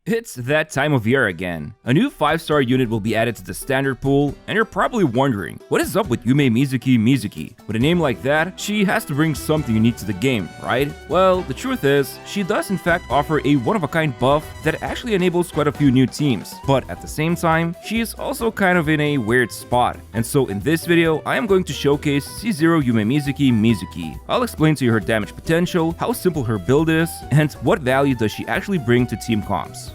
It's that time of year again. A new 5-star unit will be added to the standard pool, and you're probably wondering, what is up with Yumemizuki Mizuki? With a name like that, she has to bring something unique to the game, right? Well, the truth is, she does in fact offer a one-of-a-kind buff that actually enables quite a few new teams, but at the same time, she is also kind of in a weird spot. And so in this video, I am going to showcase C0 Yumemizuki Mizuki. I'll explain to you her damage potential, how simple her build is, and what value does she actually bring to team comps.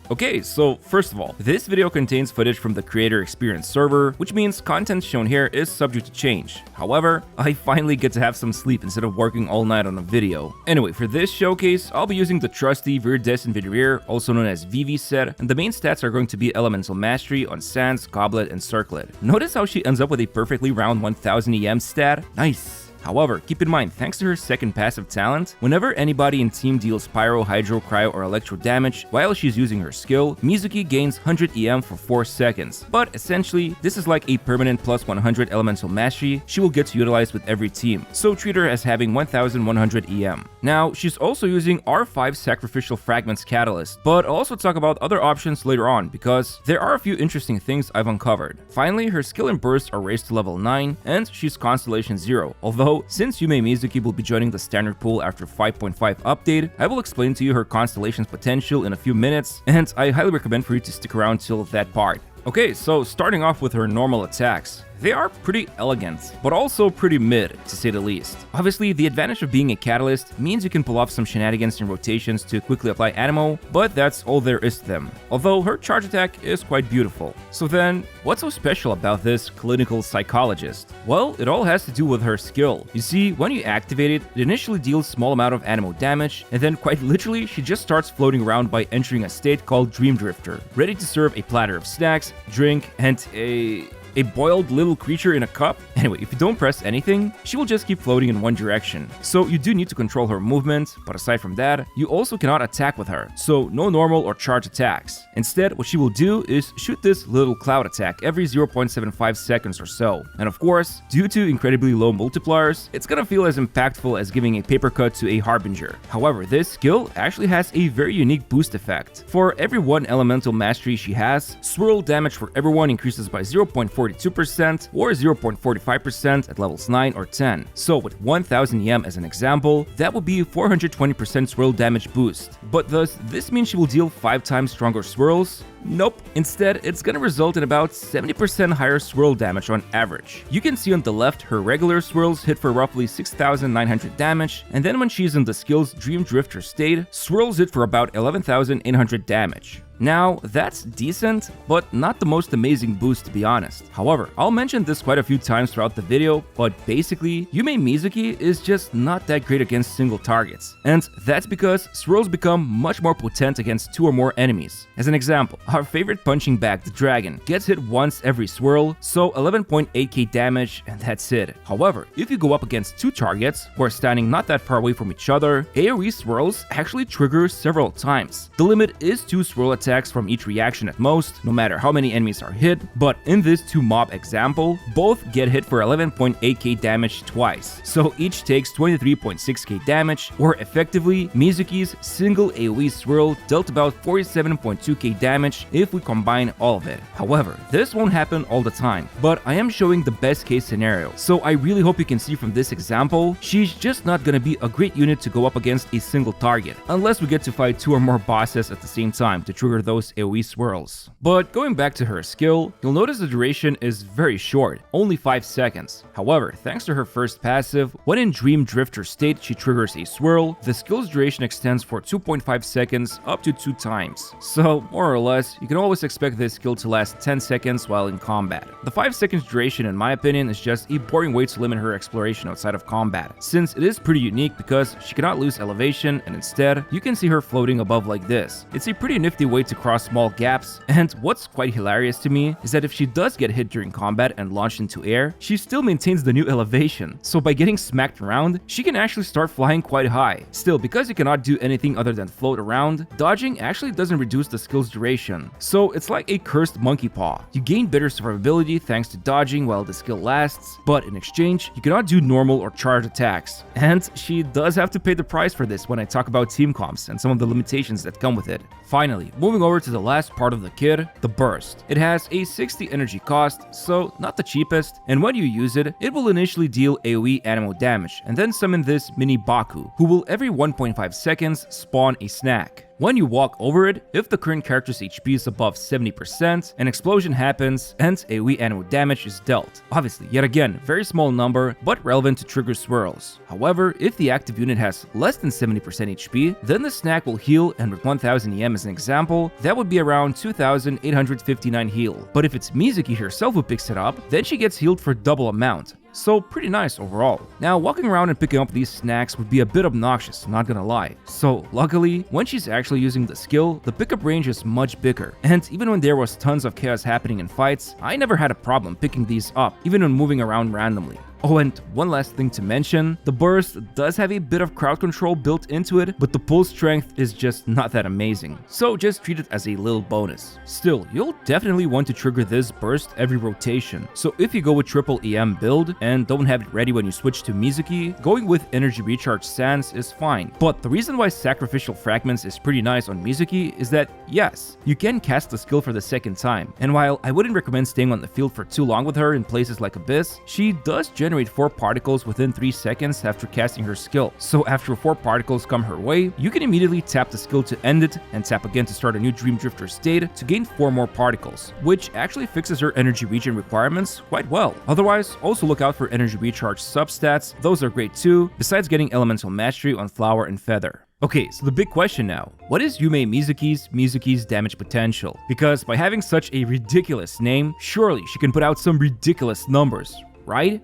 Okay, so first of all, this video contains footage from the creator experience server, which means content shown here is subject to change. However, I finally get to have some sleep instead of working all night on a video. Anyway, for this showcase, I'll be using the trusty Viridescent Vidrier, also known as VV set, and the main stats are going to be Elemental Mastery on Sands, Goblet, and Circlet. Notice how she ends up with a perfectly round 1000 EM stat? Nice! However, keep in mind, thanks to her second passive talent, whenever anybody in team deals Pyro, Hydro, Cryo, or Electro damage while she's using her skill, Mizuki gains 100 EM for 4 seconds. But essentially, this is like a permanent plus 100 Elemental Mastery she will get to utilize with every team, so treat her as having 1100 EM. Now, she's also using R5 Sacrificial Fragments Catalyst, but I'll also talk about other options later on because there are a few interesting things I've uncovered. Finally, her skill and burst are raised to level 9, and she's Constellation 0, although since Yumemizuki will be joining the standard pool after 5.5 update, I will explain to you her Constellations potential in a few minutes, and I highly recommend for you to stick around till that part. Okay, so starting off with her normal attacks. They are pretty elegant, but also pretty mid, to say the least. Obviously, the advantage of being a catalyst means you can pull off some shenanigans in rotations to quickly apply animo, but that's all there is to them. Although her charge attack is quite beautiful. So then, what's so special about this clinical psychologist? Well, it all has to do with her skill. You see, when you activate it, it initially deals small amount of animo damage, and then quite literally, she just starts floating around by entering a state called Dream Drifter, ready to serve a platter of snacks, drink, and a boiled little creature in a cup? Anyway, if you don't press anything, she will just keep floating in one direction. So you do need to control her movement, but aside from that, you also cannot attack with her, so no normal or charge attacks. Instead, what she will do is shoot this little cloud attack every 0.75 seconds or so. And of course, due to incredibly low multipliers, it's gonna feel as impactful as giving a paper cut to a Harbinger. However, this skill actually has a very unique boost effect. For every 1 elemental mastery she has, swirl damage for everyone increases by 0.42% or 0.45% at levels 9 or 10. So with 1000 EM as an example, that would be 420% swirl damage boost. But does this mean she will deal 5 times stronger swirls? Nope. Instead, it's gonna result in about 70% higher swirl damage on average. You can see on the left her regular swirls hit for roughly 6900 damage, and then when she's in the skill's Dream Drifter state, swirls hit for about 11800 damage. Now, that's decent, but not the most amazing boost to be honest. However, I'll mention this quite a few times throughout the video, but basically, Yumemizuki is just not that great against single targets. And that's because swirls become much more potent against 2 or more enemies. As an example, our favorite punching bag, the dragon, gets hit once every swirl, so 11.8k damage, and that's it. However, if you go up against 2 targets, who are standing not that far away from each other, AoE swirls actually trigger several times. The limit is 2 swirl attacks from each reaction at most, no matter how many enemies are hit, but in this 2 mob example, both get hit for 11.8k damage twice, so each takes 23.6k damage, or effectively, Mizuki's single AoE swirl dealt about 47.2k damage if we combine all of it. However, this won't happen all the time, but I am showing the best case scenario, so I really hope you can see from this example, she's just not gonna be a great unit to go up against a single target, unless we get to fight 2 or more bosses at the same time to trigger those AoE swirls. But going back to her skill, you'll notice the duration is very short, only 5 seconds. However, thanks to her first passive, when in Dream Drifter state she triggers a swirl, the skill's duration extends for 2.5 seconds up to 2 times. So, more or less, you can always expect this skill to last 10 seconds while in combat. The 5 seconds duration, in my opinion, is just a boring way to limit her exploration outside of combat, since it is pretty unique because she cannot lose elevation, and instead, you can see her floating above like this. It's a pretty nifty way to cross small gaps, and what's quite hilarious to me is that if she does get hit during combat and launched into air, she still maintains the new elevation, so by getting smacked around, she can actually start flying quite high. Still, because you cannot do anything other than float around, dodging actually doesn't reduce the skill's duration, stun. So it's like a cursed monkey paw. You gain better survivability thanks to dodging while the skill lasts, but in exchange, you cannot do normal or charged attacks. And she does have to pay the price for this when I talk about team comps and some of the limitations that come with it. Finally, moving over to the last part of the kit, the burst. It has a 60 energy cost, so not the cheapest, and when you use it, it will initially deal AoE animal damage, and then summon this mini Baku, who will every 1.5 seconds spawn a snack. When you walk over it, if the current character's HP is above 70%, an explosion happens and AoE animal damage is dealt. Obviously, yet again, very small number, but relevant to trigger swirls. However, if the active unit has less than 70% HP, then the snack will heal, and with 1000 EM as an example, that would be around 2859 heal. But if it's Mizuki herself who picks it up, then she gets healed for double amount. So pretty nice overall. Now walking around and picking up these snacks would be a bit obnoxious, not gonna lie. So luckily, when she's actually using the skill, the pickup range is much bigger. And even when there was tons of chaos happening in fights, I never had a problem picking these up, even when moving around randomly. Oh, and one last thing to mention, the burst does have a bit of crowd control built into it, but the pull strength is just not that amazing, so just treat it as a little bonus. Still, you'll definitely want to trigger this burst every rotation, so if you go with triple EM build and don't have it ready when you switch to Mizuki, going with energy recharge Sans is fine. But the reason why sacrificial fragments is pretty nice on Mizuki is that, yes, you can cast the skill for the second time, and while I wouldn't recommend staying on the field for too long with her in places like Abyss, she does generate 4 particles within 3 seconds after casting her skill. So after 4 particles come her way, you can immediately tap the skill to end it and tap again to start a new Dream Drifter state to gain 4 more particles, which actually fixes her energy regen requirements quite well. Otherwise, also look out for energy recharge substats, those are great too, besides getting elemental mastery on Flower and Feather. Okay, so the big question now, what is Yumemizuki's damage potential? Because by having such a ridiculous name, surely she can put out some ridiculous numbers, right?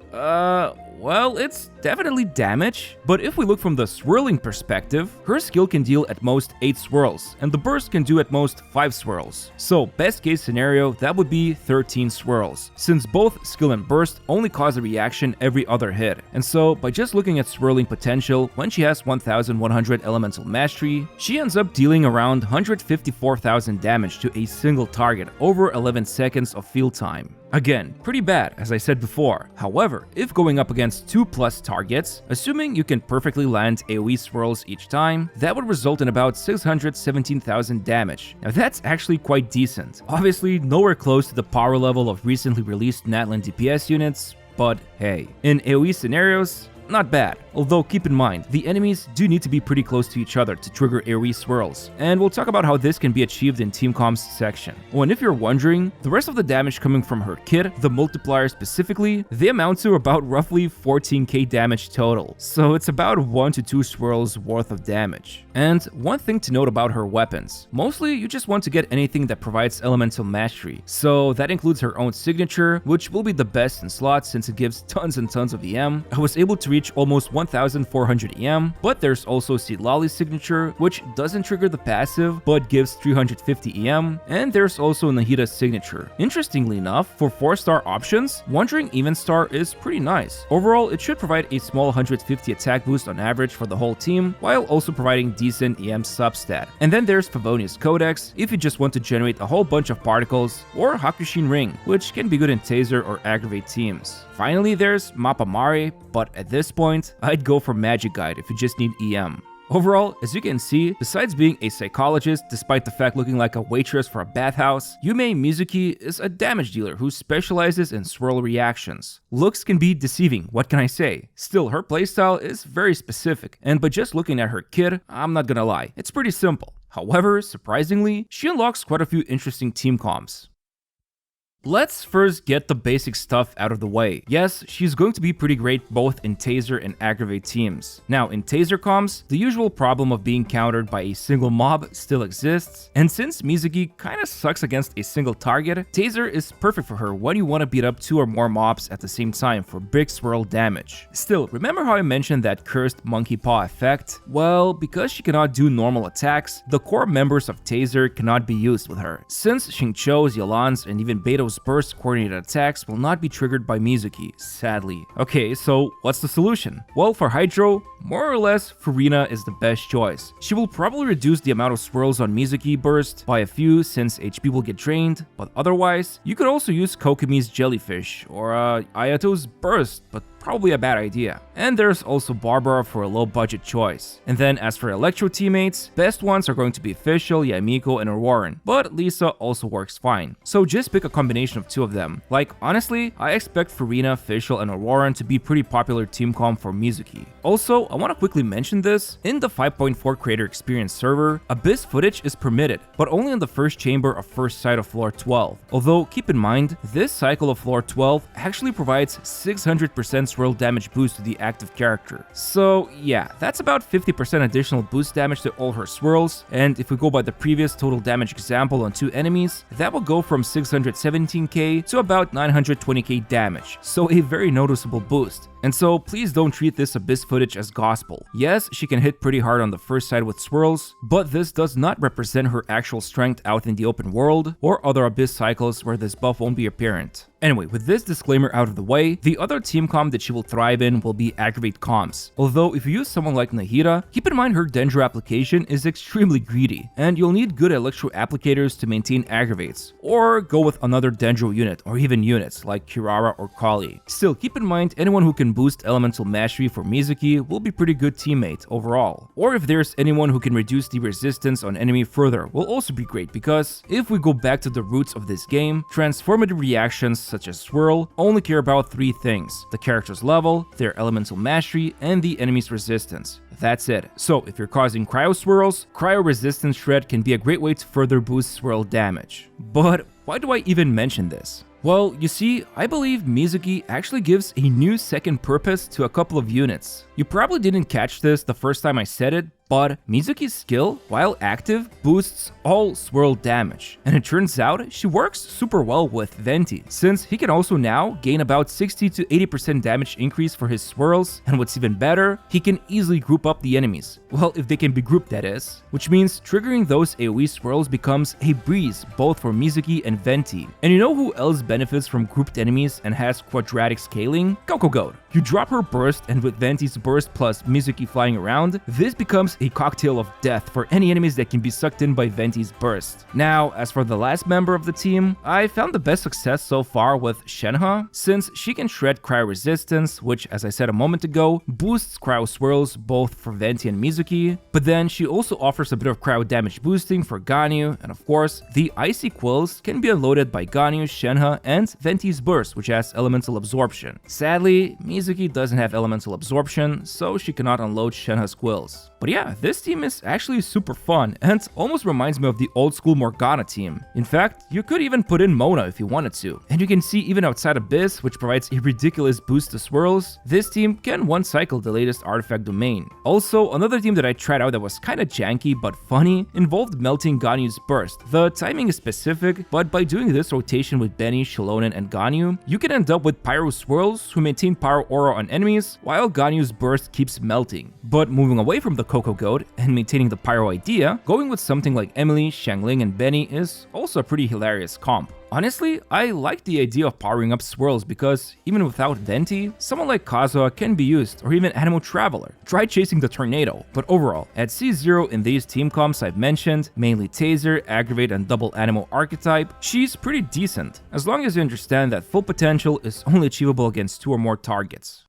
Well, it's definitely damage, but if we look from the swirling perspective, her skill can deal at most 8 swirls, and the burst can do at most 5 swirls. So best case scenario, that would be 13 swirls, since both skill and burst only cause a reaction every other hit. And so by just looking at swirling potential, when she has 1100 elemental mastery, she ends up dealing around 154,000 damage to a single target over 11 seconds of field time. Again, pretty bad, as I said before. However, if going up against 2+ targets, assuming you can perfectly land AoE swirls each time, that would result in about 617,000 damage. Now that's actually quite decent. Obviously, nowhere close to the power level of recently released Natlan DPS units, but hey, in AoE scenarios, not bad. Although keep in mind, the enemies do need to be pretty close to each other to trigger AoE swirls, and we'll talk about how this can be achieved in Team Comps section. Oh, and if you're wondering, the rest of the damage coming from her kit, the multiplier specifically, they amount to about roughly 14k damage total, so it's about 1 to 2 swirls worth of damage. And one thing to note about her weapons, mostly you just want to get anything that provides elemental mastery, so that includes her own signature, which will be the best in slots since it gives tons and tons of EM. I was able to reach almost 1400 EM, but there's also Seedlali's signature, which doesn't trigger the passive, but gives 350 EM, and there's also Nahida's signature. Interestingly enough, for 4-star options, Wandering Even Star is pretty nice. Overall, it should provide a small 150 attack boost on average for the whole team, while also providing decent EM substat. And then there's Favonius Codex, if you just want to generate a whole bunch of particles, or Hakushin Ring, which can be good in Taser or Aggravate teams. Finally, there's Mappa Mare, but at this point, I'd go for Magic Guide if you just need EM. Overall, as you can see, besides being a psychologist, despite the fact looking like a waitress for a bathhouse, Yumemizuki is a damage dealer who specializes in swirl reactions. Looks can be deceiving, what can I say? Still, her playstyle is very specific, and by just looking at her kit, I'm not gonna lie, it's pretty simple. However, surprisingly, she unlocks quite a few interesting team comps. Let's first get the basic stuff out of the way. Yes, she's going to be pretty great both in Taser and Aggravate teams. Now, in Taser comps, the usual problem of being countered by a single mob still exists, and since Mizuki kinda sucks against a single target, Taser is perfect for her when you want to beat up 2 or more mobs at the same time for big swirl damage. Still, remember how I mentioned that cursed monkey paw effect? Well, because she cannot do normal attacks, the core members of Taser cannot be used with her. Since Xingqiu's, Yalan's, and even Beto's those burst coordinated attacks will not be triggered by Mizuki, sadly. Okay, so what's the solution? Well, for Hydro, more or less, Furina is the best choice. She will probably reduce the amount of swirls on Mizuki burst by a few since HP will get drained, but otherwise, you could also use Kokomi's Jellyfish or Ayato's burst, but probably a bad idea. And there's also Barbara for a low budget choice. And then as for Electro teammates, best ones are going to be Fischl, Yamiko, and Auroran, but Lisa also works fine. So just pick a combination of two of them. Like, honestly, I expect Furina, Fischl, and Auroran to be pretty popular team comp for Mizuki. Also, I want to quickly mention this, in the 5.4 creator experience server, Abyss footage is permitted, but only in the first chamber of first sight of floor 12. Although, keep in mind, this cycle of floor 12 actually provides 600% swirl damage boost to the active character. So yeah, that's about 50% additional boost damage to all her swirls, and if we go by the previous total damage example on 2 enemies, that will go from 617k to about 920k damage, so a very noticeable boost. And so please don't treat this Abyss footage as gospel. Yes, she can hit pretty hard on the first side with swirls, but this does not represent her actual strength out in the open world or other Abyss cycles where this buff won't be apparent. Anyway, with this disclaimer out of the way, the other team comp that she will thrive in will be Aggravate comps. Although if you use someone like Nahida, keep in mind her Dendro application is extremely greedy, and you'll need good Electro applicators to maintain Aggravates, or go with another Dendro unit, or even units like Kirara or Kali. Still, keep in mind anyone who can boost Elemental Mastery for Mizuki will be pretty good teammate overall. Or if there's anyone who can reduce the resistance on enemy further will also be great, because if we go back to the roots of this game, transformative reactions such as Swirl only care about 3 things: the character's level, their Elemental Mastery, and the enemy's resistance. That's it. So if you're causing Cryo Swirls, Cryo Resistance Shred can be a great way to further boost Swirl damage. But why do I even mention this? Well, you see, I believe Mizuki actually gives a new second purpose to a couple of units. You probably didn't catch this the first time I said it, but Mizuki's skill, while active, boosts all swirl damage, and it turns out she works super well with Venti, since he can also now gain about 60 to 80% damage increase for his swirls, and what's even better, he can easily group up the enemies. Well, if they can be grouped, that is. Which means triggering those AoE swirls becomes a breeze both for Mizuki and Venti. And you know who else benefits from grouped enemies and has quadratic scaling? Coco Goat. You drop her burst, and with Venti's burst plus Mizuki flying around, this becomes a cocktail of death for any enemies that can be sucked in by Venti's burst. Now, as for the last member of the team, I found the best success so far with Shenhe, since she can shred Cryo Resistance, which, as I said a moment ago, boosts Cryo Swirls both for Venti and Mizuki, but then she also offers a bit of Cryo damage boosting for Ganyu, and of course, the Icy Quills can be unloaded by Ganyu, Shenhe, and Venti's burst, which has Elemental Absorption. Sadly, Mizuki doesn't have Elemental Absorption, so she cannot unload Shenhe's Quills. But yeah, this team is actually super fun and almost reminds me of the old school Morgana team. In fact, you could even put in Mona if you wanted to. And you can see even outside Abyss, which provides a ridiculous boost to swirls, this team can one-cycle the latest artifact domain. Also, another team that I tried out that was kinda janky but funny involved melting Ganyu's burst. The timing is specific, but by doing this rotation with Benny, Shilonen, and Ganyu, you can end up with Pyro Swirls who maintain Pyro Aura on enemies, while Ganyu's burst keeps melting. But moving away from the Coco Goat and maintaining the Pyro idea, going with something like Emily, Xiangling, and Benny is also a pretty hilarious comp. Honestly, I like the idea of powering up swirls because even without Venti, someone like Kazuha can be used, or even Animo Traveler. Try chasing the tornado. But overall, at C0 in these team comps I've mentioned, mainly Taser, Aggravate, and Double Animo archetype, she's pretty decent, as long as you understand that full potential is only achievable against 2 or more targets.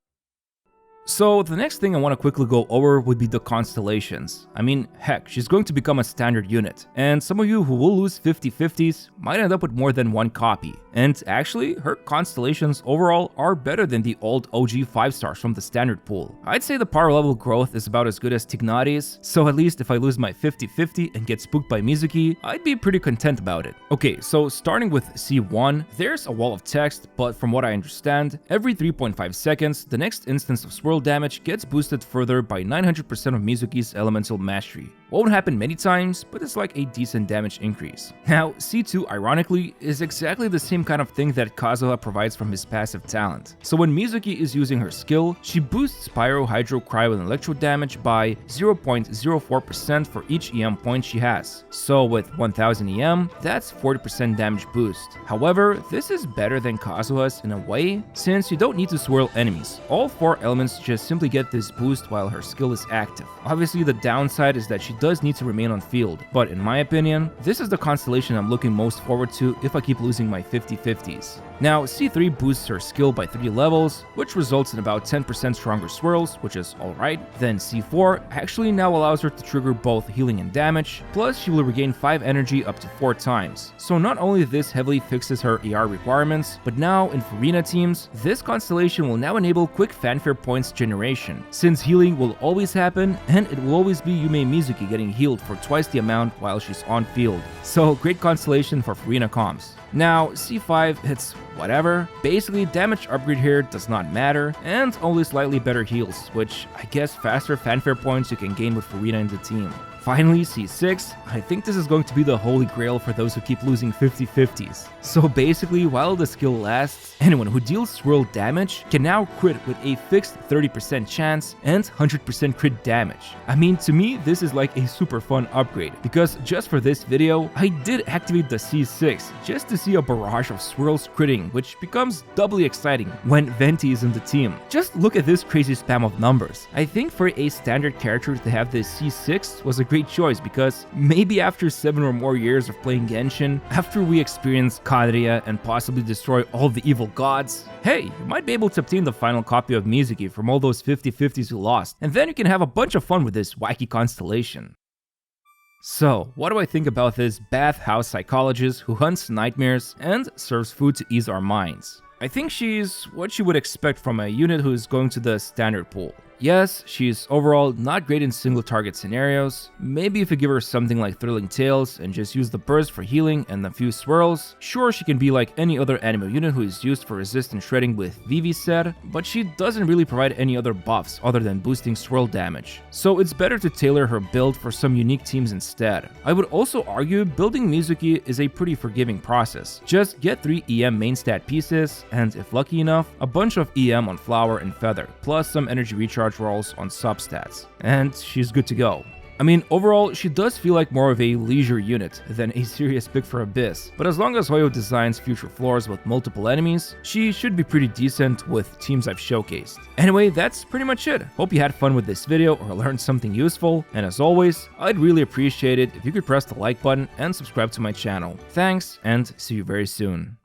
So the next thing I want to quickly go over would be the Constellations. I mean, heck, she's going to become a standard unit, and some of you who will lose 50/50s might end up with more than 1 copy. And actually, her Constellations overall are better than the old OG 5-stars from the standard pool. I'd say the power level growth is about as good as Tignati's, so at least if I lose my 50/50 and get spooked by Mizuki, I'd be pretty content about it. Okay, so starting with C1, there's a wall of text, but from what I understand, every 3.5 seconds, the next instance of swirl damage gets boosted further by 900% of Mizuki's Elemental Mastery. Won't happen many times, but it's like a decent damage increase. Now, C2 ironically is exactly the same kind of thing that Kazuha provides from his passive talent. So when Mizuki is using her skill, she boosts Pyro, Hydro, Cryo, and Electro damage by 0.04% for each EM point she has. So with 1000 EM, that's 40% damage boost. However, this is better than Kazuha's in a way, since you don't need to swirl enemies. All 4 elements just simply get this boost while her skill is active. Obviously, the downside is that she does need to remain on field, but in my opinion, this is the constellation I'm looking most forward to if I keep losing my 50-50s. Now, C3 boosts her skill by 3 levels, which results in about 10% stronger swirls, which is alright. Then C4 actually now allows her to trigger both healing and damage, plus she will regain 5 energy up to 4 times. So not only this heavily fixes her ER requirements, but now in Furina teams, this constellation will now enable quick fanfare points generation, since healing will always happen and it will always be Yumemizuki getting healed for twice the amount while she's on field. So great constellation for Furina comps. Now, C5 hits whatever. Basically, damage upgrade here does not matter, and only slightly better heals, which I guess faster fanfare points you can gain with Furina in the team. Finally, C6, I think this is going to be the holy grail for those who keep losing 50-50s. So basically, while the skill lasts, anyone who deals swirl damage can now crit with a fixed 30% chance and 100% crit damage. I mean, to me, this is like a super fun upgrade, because just for this video, I did activate the C6 just to see a barrage of swirls critting, which becomes doubly exciting when Venti is in the team. Just look at this crazy spam of numbers. I think for a standard character to have this C6 was a great choice, because maybe after 7 or more years of playing Genshin, after we experience Kadria and possibly destroy all the evil gods, hey, you might be able to obtain the final copy of Mizuki from all those 50-50s you lost, and then you can have a bunch of fun with this wacky constellation. So, what do I think about this bathhouse psychologist who hunts nightmares and serves food to ease our minds? I think she's what you would expect from a unit who is going to the standard pool. Yes, she's overall not great in single target scenarios. Maybe if you give her something like Thrilling Tales and just use the burst for healing and a few swirls, sure, she can be like any other anime unit who is used for resistant shredding with Vivi said, but she doesn't really provide any other buffs other than boosting swirl damage. So it's better to tailor her build for some unique teams instead. I would also argue building Mizuki is a pretty forgiving process. Just get 3 EM main stat pieces, and if lucky enough, a bunch of EM on Flower and Feather, plus some energy recharge rolls on substats, and she's good to go. I mean, overall, she does feel like more of a leisure unit than a serious pick for Abyss, but as long as Hoyo designs future floors with multiple enemies, she should be pretty decent with teams I've showcased. Anyway, that's pretty much it. Hope you had fun with this video or learned something useful, and as always, I'd really appreciate it if you could press the like button and subscribe to my channel. Thanks, and see you very soon.